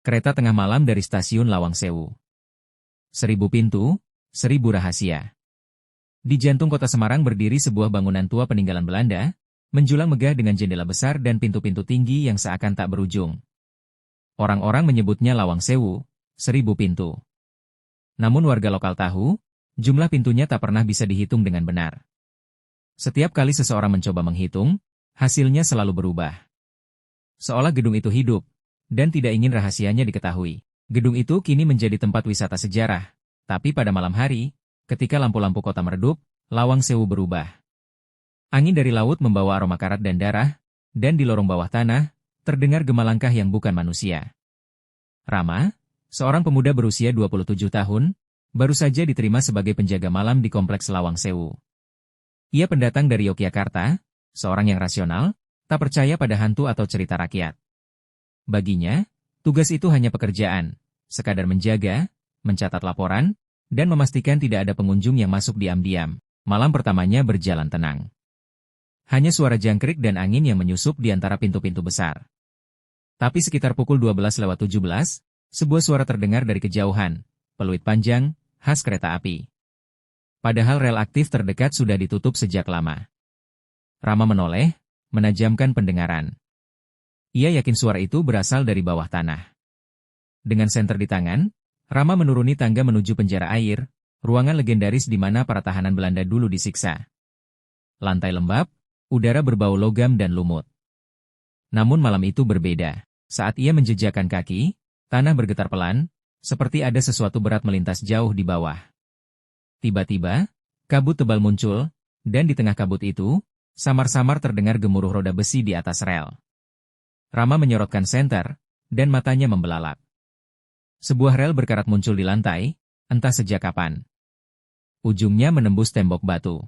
Kereta tengah malam dari stasiun Lawang Sewu. 1000 pintu, 1000 rahasia. Di jantung kota Semarang berdiri sebuah bangunan tua peninggalan Belanda, menjulang megah dengan jendela besar dan pintu-pintu tinggi yang seakan tak berujung. Orang-orang menyebutnya Lawang Sewu, 1000 pintu. Namun warga lokal tahu, jumlah pintunya tak pernah bisa dihitung dengan benar. Setiap kali seseorang mencoba menghitung, hasilnya selalu berubah. Seolah gedung itu hidup, dan tidak ingin rahasianya diketahui. Gedung itu kini menjadi tempat wisata sejarah, tapi pada malam hari, ketika lampu-lampu kota meredup, Lawang Sewu berubah. Angin dari laut membawa aroma karat dan darah, dan di lorong bawah tanah, terdengar gema langkah yang bukan manusia. Rama, seorang pemuda berusia 27 tahun, baru saja diterima sebagai penjaga malam di kompleks Lawang Sewu. Ia pendatang dari Yogyakarta, seorang yang rasional, tak percaya pada hantu atau cerita rakyat. Baginya, tugas itu hanya pekerjaan, sekadar menjaga, mencatat laporan, dan memastikan tidak ada pengunjung yang masuk diam-diam. Malam pertamanya berjalan tenang. Hanya suara jangkrik dan angin yang menyusup di antara pintu-pintu besar. Tapi sekitar pukul 12:17, sebuah suara terdengar dari kejauhan, peluit panjang, khas kereta api. Padahal rel aktif terdekat sudah ditutup sejak lama. Rama menoleh, menajamkan pendengaran. Ia yakin suara itu berasal dari bawah tanah. Dengan senter di tangan, Rama menuruni tangga menuju penjara air, ruangan legendaris di mana para tahanan Belanda dulu disiksa. Lantai lembab, udara berbau logam dan lumut. Namun malam itu berbeda. Saat ia menjejakkan kaki, tanah bergetar pelan, seperti ada sesuatu berat melintas jauh di bawah. Tiba-tiba, kabut tebal muncul, dan di tengah kabut itu, samar-samar terdengar gemuruh roda besi di atas rel. Rama menyorotkan senter, dan matanya membelalak. Sebuah rel berkarat muncul di lantai, entah sejak kapan. Ujungnya menembus tembok batu.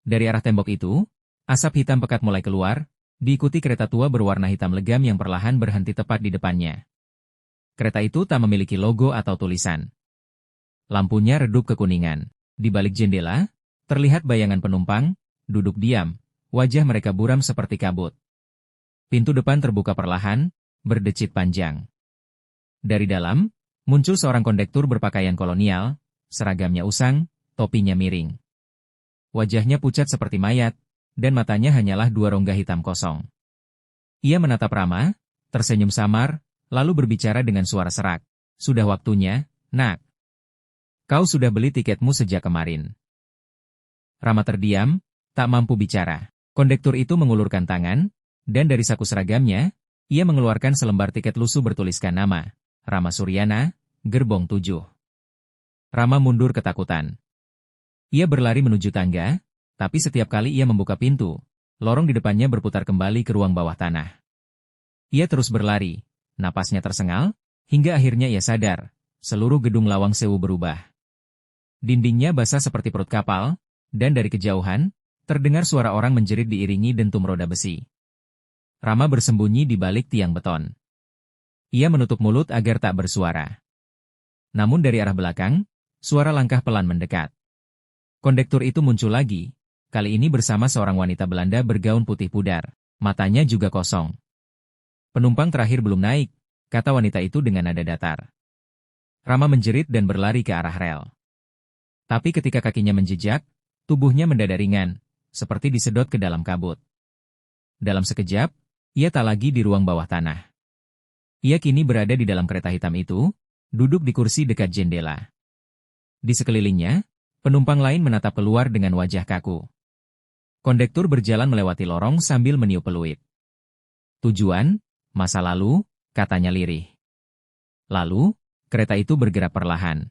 Dari arah tembok itu, asap hitam pekat mulai keluar, diikuti kereta tua berwarna hitam legam yang perlahan berhenti tepat di depannya. Kereta itu tak memiliki logo atau tulisan. Lampunya redup kekuningan. Di balik jendela, terlihat bayangan penumpang, duduk diam, wajah mereka buram seperti kabut. Pintu depan terbuka perlahan, berdecit panjang. Dari dalam, muncul seorang kondektur berpakaian kolonial, seragamnya usang, topinya miring. Wajahnya pucat seperti mayat, dan matanya hanyalah dua rongga hitam kosong. Ia menatap Rama, tersenyum samar, lalu berbicara dengan suara serak. "Sudah waktunya, nak. Kau sudah beli tiketmu sejak kemarin." Rama terdiam, tak mampu bicara. Kondektur itu mengulurkan tangan, dan dari saku seragamnya, ia mengeluarkan selembar tiket lusuh bertuliskan nama, Rama Suryana, Gerbong 7. Rama mundur ketakutan. Ia berlari menuju tangga, tapi setiap kali ia membuka pintu, lorong di depannya berputar kembali ke ruang bawah tanah. Ia terus berlari, napasnya tersengal, hingga akhirnya ia sadar, seluruh gedung Lawang Sewu berubah. Dindingnya basah seperti perut kapal, dan dari kejauhan, terdengar suara orang menjerit diiringi dentum roda besi. Rama bersembunyi di balik tiang beton. Ia menutup mulut agar tak bersuara. Namun dari arah belakang, suara langkah pelan mendekat. Kondektur itu muncul lagi, kali ini bersama seorang wanita Belanda bergaun putih pudar, matanya juga kosong. "Penumpang terakhir belum naik," kata wanita itu dengan nada datar. Rama menjerit dan berlari ke arah rel. Tapi ketika kakinya menjejak, tubuhnya mendadak ringan, seperti disedot ke dalam kabut. Dalam sekejap, ia tak lagi di ruang bawah tanah. Ia kini berada di dalam kereta hitam itu, duduk di kursi dekat jendela. Di sekelilingnya, penumpang lain menatap keluar dengan wajah kaku. Kondektur berjalan melewati lorong sambil meniup peluit. "Tujuan, masa lalu," katanya lirih. Lalu, kereta itu bergerak perlahan.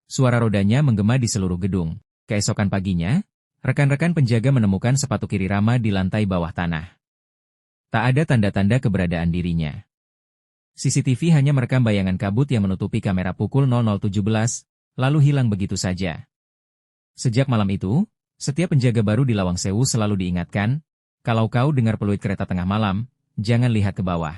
Suara rodanya menggema di seluruh gedung. Keesokan paginya, rekan-rekan penjaga menemukan sepatu kiri Rama di lantai bawah tanah. Tak ada tanda-tanda keberadaan dirinya. CCTV hanya merekam bayangan kabut yang menutupi kamera pukul 00.17, lalu hilang begitu saja. Sejak malam itu, setiap penjaga baru di Lawang Sewu selalu diingatkan, kalau kau dengar peluit kereta tengah malam, jangan lihat ke bawah.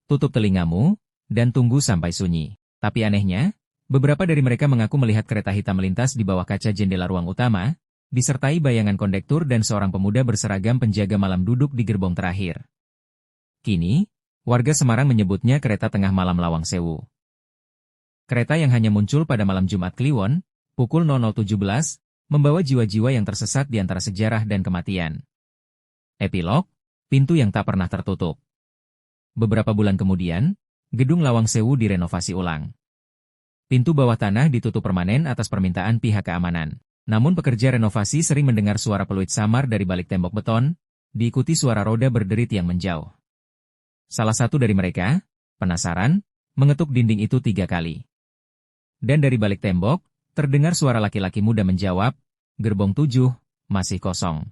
Tutup telingamu, dan tunggu sampai sunyi. Tapi anehnya, beberapa dari mereka mengaku melihat kereta hitam melintas di bawah kaca jendela ruang utama, disertai bayangan kondektur dan seorang pemuda berseragam penjaga malam duduk di gerbong terakhir. Kini, Warga Semarang menyebutnya kereta tengah malam Lawang Sewu. Kereta yang hanya muncul pada malam Jumat Kliwon, pukul 00.17, membawa jiwa-jiwa yang tersesat di antara sejarah dan kematian. Epilog, pintu yang tak pernah tertutup. Beberapa bulan kemudian, gedung Lawang Sewu direnovasi ulang. Pintu bawah tanah ditutup permanen atas permintaan pihak keamanan. Namun pekerja renovasi sering mendengar suara peluit samar dari balik tembok beton, diikuti suara roda berderit yang menjauh. Salah satu dari mereka, penasaran, mengetuk dinding itu 3 kali. Dan dari balik tembok, terdengar suara laki-laki muda menjawab, "Gerbong 7, masih kosong."